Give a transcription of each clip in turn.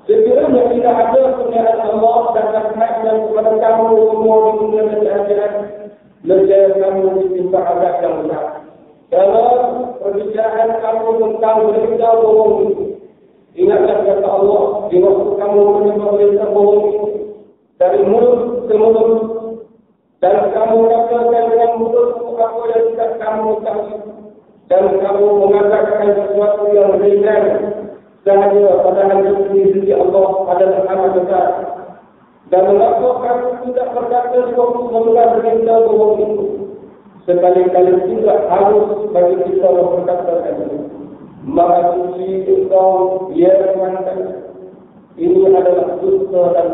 Sekiranya tidak ada pernyataan Allah dan rahmatnya kepada kamu semua di dunia dan di akhirat, nescaya kamu ditimpa azab yang berat. Dalam perbicaraan kamu tentang berita bohong itu, ingatlah kata Allah di waktu kamu menyebut berita bohong itu dari mulut ke mulut, dan kamu katakan dengan mulutmu apa yang tidak kamu tahu, dan kamu mengatakan sesuatu yang ringan sahaja padahal itu di Allah adalah amat besar. Dan mengapa kamu tidak berkata waktu mendengar berita bohong itu? Sekali-kali tidak harus bagi kita berkata itu. Maka suci engkau biarkan ini adalah dosa dan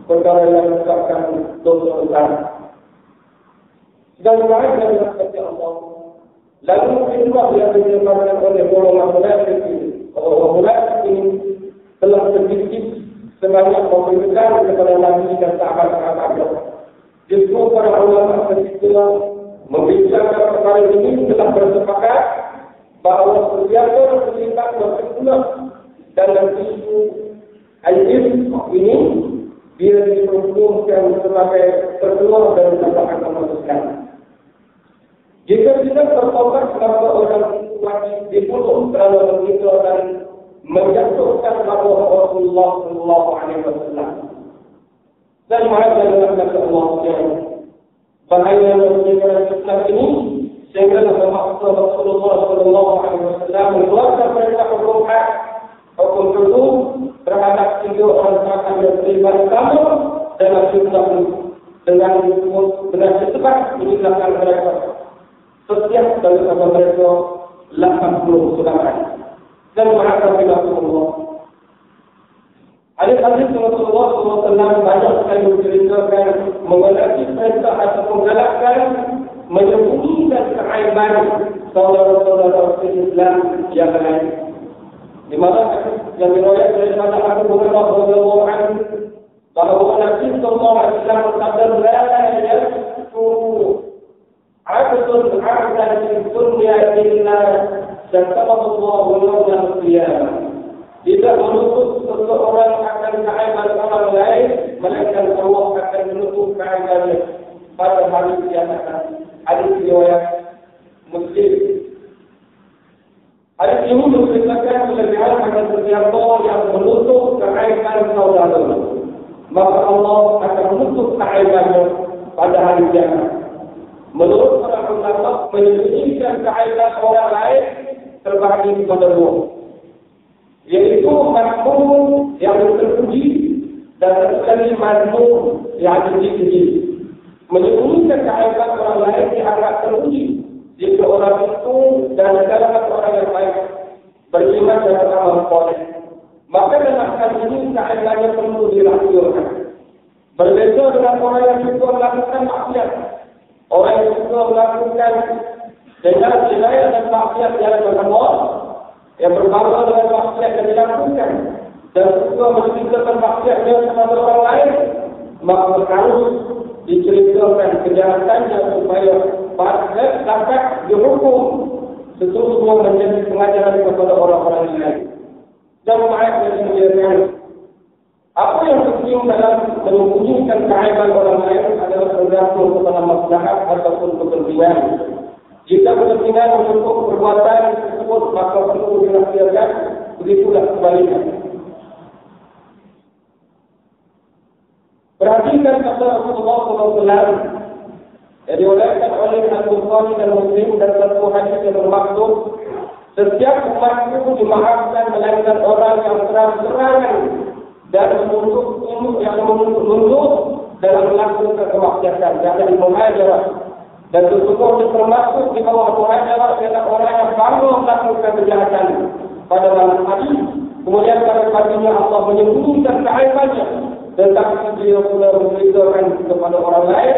perkara yang menyebabkan dosa besar. Dan baik dari kata Allah. Lalu itulah yang dijelaskan oleh golongan munafik ini. Orang munafik ini telah sedikit sebanyak memberikan kepada Nabi dan sahabat-sahabatnya. Justru para ulama ketika membicarakan perkara ini telah bersepakat bahawa setiap perintah berkesulah dalam isu al-ilm ini dia diperhitungkan sebagai terkeluar dari masyarakat Islam. Jika tidak tertolak maka orang itu wajib dibunuh kerana begitu dan menjatuhkan maruah Rasulullah sallallahu alaihi wasallam. Dan mereka dalam kata Allah yang bahaya menyebarkan Islam ini sehingga memaksa Rasulullah sallallahu alaihi wasallam mengeluarkan perintah hukum itu terhadap 3 orang sahabat yang beriman kamu dalam jumlah dengan secepat meninggalkan mereka. Setiap dari sahabat mereka 80 serangan dan mereka tidak Allah. Hadis-hadis Rasulullah SAW banyak sekali menceritakan mengenai perintah atau menggalakkan menyembunyikan keaiban saudara-saudara Islam yang lain. Di mana yang diriwayatkan oleh Sahabat Abu Hurairah radhiyallahu anhu bahawa Nabi sallallahu alaihi wasallam bersabda, "La yasuru 'abdun 'abdan fi dunya illa syakarahu Allahu yawm al-qiyamah." Tidak menutup seseorang akan keaiban orang lain, melainkan Allah akan menutup keaibannya pada hari kiamat. Hadis riwayat Muslim. Hadis ini menceritakan kelebihan akan setiap orang yang menutup keaiban saudara. Maka Allah akan menutup keaibannya pada hari kiamat. Menurut para ulama, menyembunyikan keaiban orang lain terbagi pada 2. Yaitu makmum yang terpuji dan satu lagi mazmum yang dipuji. Menyembunyikan keaiban orang lain dianggap terpuji jika orang itu dan kalangan orang yang baik beriman dan amal soleh. Maka dalam hal ini keaibannya perlu dirahsiakan. Berbeza dengan orang yang suka melakukan maksiat. Orang yang suka melakukan dengan jinayah dan maksiat yang Allah, yang berbangga dengan maksiat yang dilakukan dan suka menceritakan maksiatnya kepada orang lain, maka harus diceritakan kejahatannya supaya pada dapat dihukum sesungguhnya menjadi pengajaran kepada orang-orang lain. Dan ayat yang dimuliakan, apa yang penting dalam menyembunyikan keaiban orang lain adalah tergantung kepada maslahat ataupun kepentingan. Jika kepentingan untuk perbuatan tersebut maka perlu dirahsiakan, begitulah sebaliknya. Perhatikan kata Rasulullah SAW yang diriwayatkan oleh Al-Bukhari dan Muslim dan satu hadis yang bermaksud setiap umat itu dimaafkan melainkan orang yang terang-terangan dan menuntut dalam melakukan kemaksiatan dan muhajarah. Dan sesungguhnya termasuk di bawah muhajarah adalah orang yang baru melakukan kejahatan pada malam hari. Kemudian pada paginya Allah menyembunyikan keaibannya, tetapi dia pula memberitakan kepada orang lain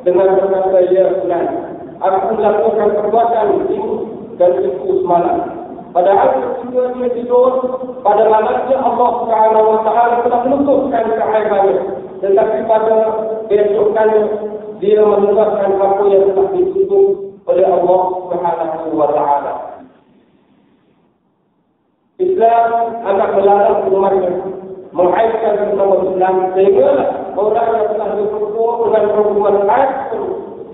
dengan berkata, "Ya fulan, aku melakukan perbuatan ini dan itu semalam." Padahal ketika dia tidur pada malamnya Allah Subhanahu wa taala telah menutupkan keaibannya, tetapi pada besokannya dia menuturkan apa yang telah ditutup oleh Allah Subhanahu wa taala. Islam amat melarang umatnya Islam sehingga orang yang telah berkumpul dengan perhubungan hak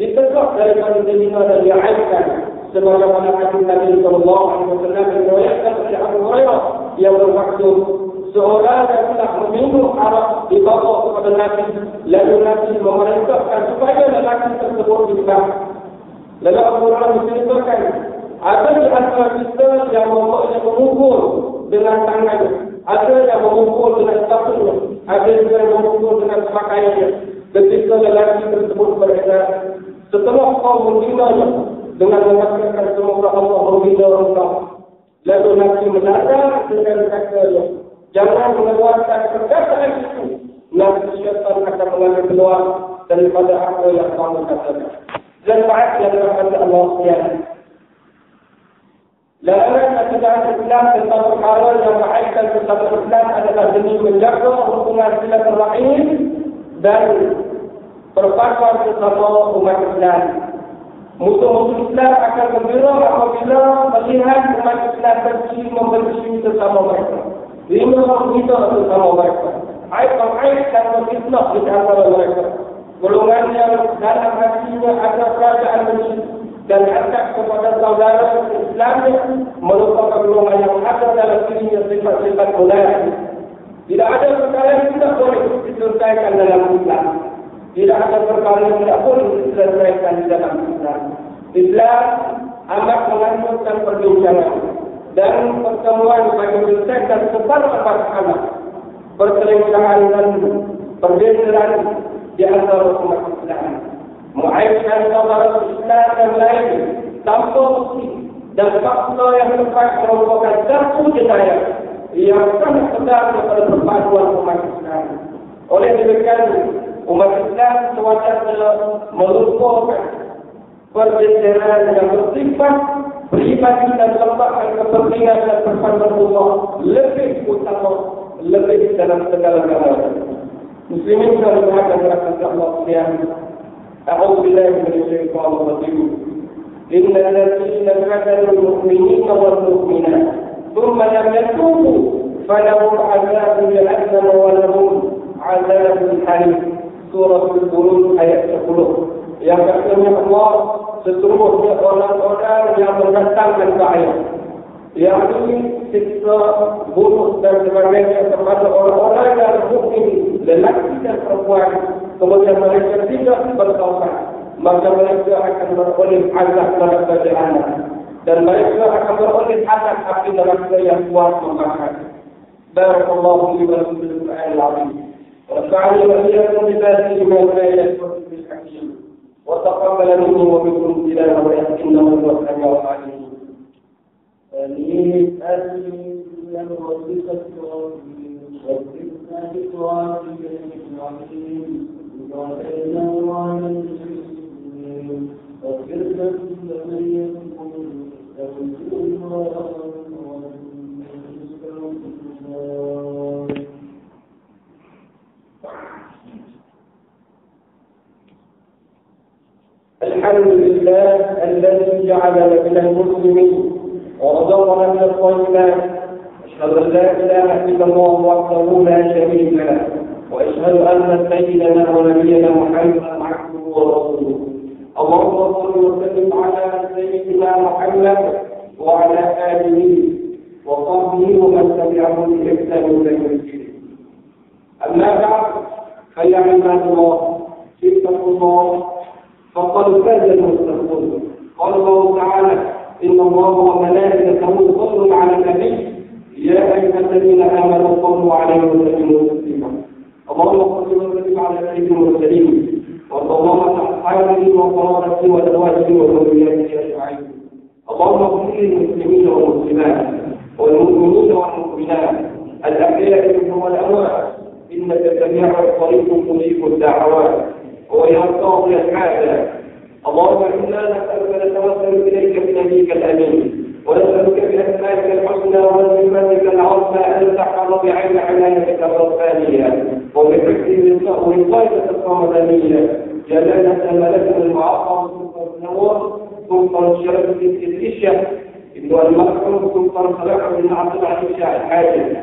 ditegak daripada dirinya dan diaibkan sebagaimana hadis Nabi sallallahu alaihi wasallam diriwayatkan oleh Abu Hurairah yang bermaksud seorang yang telah meminum arak dibawa kepada Nabi lalu Nabi memerintahkan supaya lelaki tersebut dibakar. Lalu Abu Hurairah menceritakan ada di antara kita yang memukul dengan tangan, ada yang memukul dengan sepatunya, ada juga yang memukul dengan pakaiannya. Ketika lelaki tersebut beredar, setelah kau menghina dengan mengatakan semoga Allah menghina engkau, lalu Nabi menadar dengan kata-Nya, jangan mengeluarkan perkataan itu, nanti syaitan akan mengambil keluar daripada apa yang kamu katakan. Dan baik yang berkata Allah SWT. Larangan ajaran Islam tentang perkara yang berkaitan tentang Islam adalah demi menjaga hubungan silaturahim dan persatuan sesama umat Islam. Musuh-musuh Islam akan gembira apabila melihat umat Islam membenci sesama mereka, menghina sesama mereka, aib dan memfitnah di antara mereka. Golongan yang dalam hatinya ada perasaan benci dan angkat kepada saudara Islamnya merupakan golongan yang ada dalam dirinya sifat-sifat munafik. Tidak ada perkara yang tidak boleh diselesaikan dalam Islam. Tidak ada perkara yang tidak boleh diselesaikan di dalam Islam. Islam amat menganjurkan perbincangan dan pertemuan bagi menyelesaikan segala masalah, perselingkuhan dan perbedaan di antara umat Islam. Mengaitkan saudara Islam dan lain tanpa bukti dan fakta yang tepat merupakan satu jenayah yang sangat sedar kepada perpaduan umat Islam. Oleh demikian, umat Islam sewajarnya melupakan perbedaan yang bersifat pribadi dan meletakkan kepentingan dan perpaduan Allah lebih utama, lebih dalam segala-galanya. Muslimin dan muslimat yang dirahmati Allah sekalian, أعوذ بالله من الشيطان الرجيم إن الذين فتنوا المؤمنين والمؤمنات ثم لم يتوبوا فلهم عذاب جهنم ولهم عذاب الحريق. Surah Al-Buruj ayat 10. Yang katanya Allah, sesungguhnya orang-orang yang mendatangkan bahaya, yakni siksa, bunuh dan sebagainya kepada orang-orang yang mukmin, lelaki dan perempuan, kemudian mereka tidak bertaubat, maka mereka akan beroleh azab neraka jahanam dan mereka akan beroleh azab api neraka yang kuat membakar. Barakallahu li wa lakum bil Qur'anil azim. Wa nafa'ani wa iyyakum bi hadhihi al-ayati wal hakim. Wa taqabbal minni wa minkum tilawatan innahu huwas samiul alim. Amin. Amin. الحمد لله الذي جعلنا من المسلمين ورزقنا من الطيبات. أشهد أن لا إله إلا الله وحده لا شريك له، وأشهد أن سيدنا ونبينا محمدا عبده ورسوله. اللهم صل وسلم على سيدنا محمد وعلى آله وصحبه ومن تبعهم بإحسان إلى يوم الدين. أما بعد، فيا عباد الله اتقوا الله فقد فاز المتقون. قال الله تعالى: إن الله وملائكته يصلون على النبي يا أيها الذين آمنوا صلوا عليه وسلموا تسليما. اللهم صل وسلم على سيد المرسلين وصلى على أصحابه وقرابته وأزواجه وذريته أجمعين. اللهم اغفر للمسلمين والمسلمات والمؤمنين والمؤمنات الأحياء منهم والأموات إنك سميع قريب مجيب الدعوات ويا قاضي الحاجات. اللهم إنا نسألك نتوسل إليك بنبيك الأمين ونسألك بأسمائك الحسنى وصفاتك العظمى أن تحفظ بعين عنايتك الربانية وبحفظ وقاية الصمدانية جلالة ملكنا المعظم سلطان النور سلطان الشرف في الشيخ ابن المرحوم سلطان صلاح بن عبد العزيز الحاجب